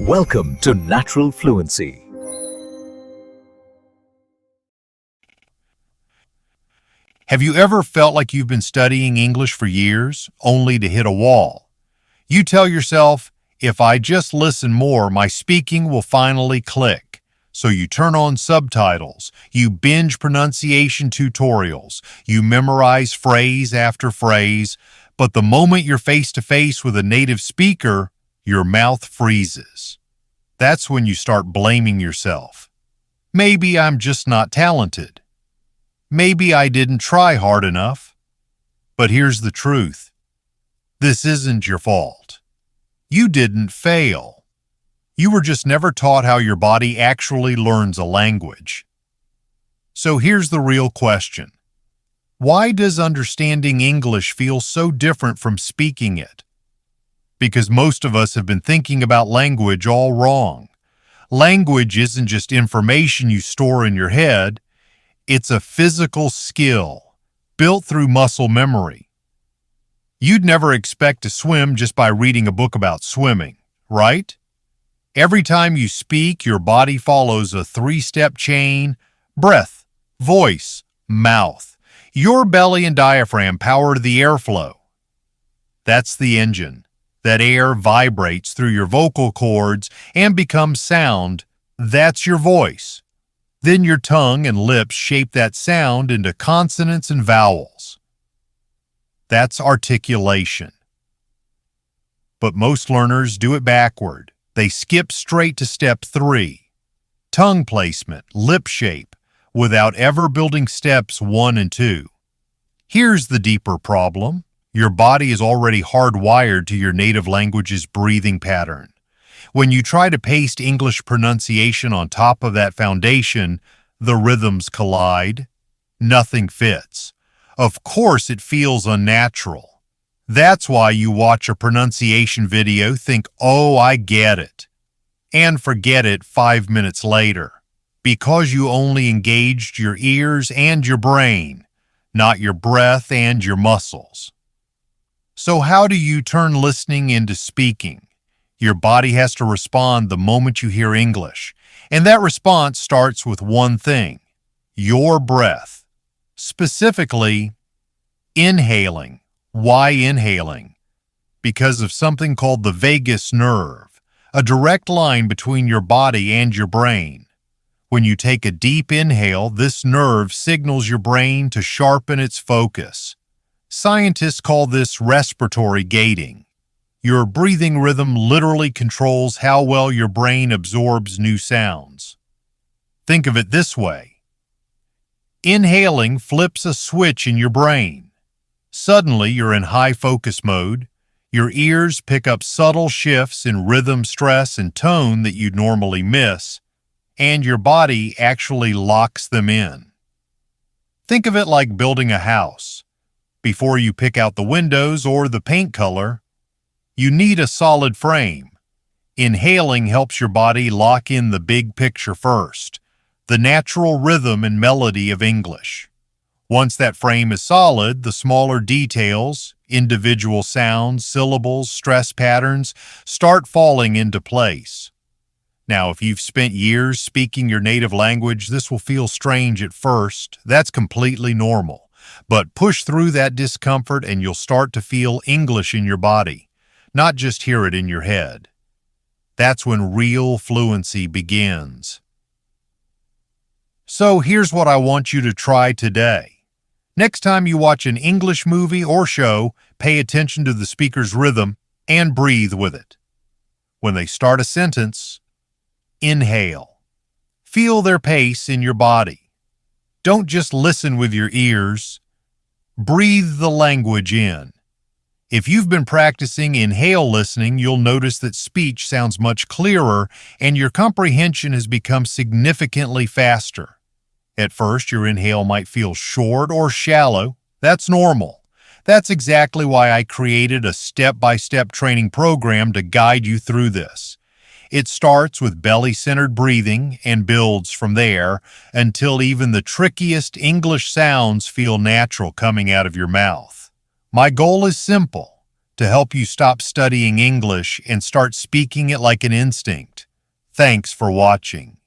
Welcome to Natural Fluency. Have you ever felt like you've been studying English for years, only to hit a wall? You tell yourself, if I just listen more, my speaking will finally click. So you turn on subtitles, you binge pronunciation tutorials, you memorize phrase after phrase, but the moment you're face to face with a native speaker, your mouth freezes. That's when you start blaming yourself. Maybe I'm just not talented. Maybe I didn't try hard enough. But here's the truth. This isn't your fault. You didn't fail. You were just never taught how your body actually learns a language. So here's the real question. Why does understanding English feel so different from speaking it? Because most of us have been thinking about language all wrong. Language isn't just information you store in your head. It's a physical skill, built through muscle memory. You'd never expect to swim just by reading a book about swimming, right? Every time you speak, your body follows a three-step chain: breath, voice, mouth. Your belly and diaphragm power the airflow. That's the engine. That air vibrates through your vocal cords and becomes sound. That's your voice. Then your tongue and lips shape that sound into consonants and vowels. That's articulation. But most learners do it backward. They skip straight to step 3, tongue placement, lip shape, without ever building steps 1 and 2. Here's the deeper problem. Your body is already hardwired to your native language's breathing pattern. When you try to paste English pronunciation on top of that foundation, the rhythms collide. Nothing fits. Of course, it feels unnatural. That's why you watch a pronunciation video, think, "Oh, I get it," and forget it 5 minutes later, because you only engaged your ears and your brain, not your breath and your muscles. So how do you turn listening into speaking? Your body has to respond the moment you hear English, and that response starts with one thing: your breath. Specifically, inhaling. Why inhaling? Because of something called the vagus nerve, a direct line between your body and your brain. When you take a deep inhale, this nerve signals your brain to sharpen its focus. Scientists call this respiratory gating. Your breathing rhythm literally controls how well your brain absorbs new sounds. Think of it this way. Inhaling flips a switch in your brain. Suddenly, you're in high focus mode. Your ears pick up subtle shifts in rhythm, stress, and tone that you'd normally miss, and your body actually locks them in. Think of it like building a house. Before you pick out the windows or the paint color, you need a solid frame. Inhaling helps your body lock in the big picture first, the natural rhythm and melody of English. Once that frame is solid, the smaller details, individual sounds, syllables, stress patterns, start falling into place. Now, if you've spent years speaking your native language, this will feel strange at first. That's completely normal. But push through that discomfort and you'll start to feel English in your body, not just hear it in your head. That's when real fluency begins. So here's what I want you to try today. Next time you watch an English movie or show, pay attention to the speaker's rhythm and breathe with it. When they start a sentence, inhale. Feel their pace in your body. Don't just listen with your ears. Breathe the language in. If you've been practicing inhale listening, you'll notice that speech sounds much clearer and your comprehension has become significantly faster. At first, your inhale might feel short or shallow. That's normal. That's exactly why I created a step-by-step training program to guide you through this. It starts with belly-centered breathing and builds from there until even the trickiest English sounds feel natural coming out of your mouth. My goal is simple: to help you stop studying English and start speaking it like an instinct. Thanks for watching.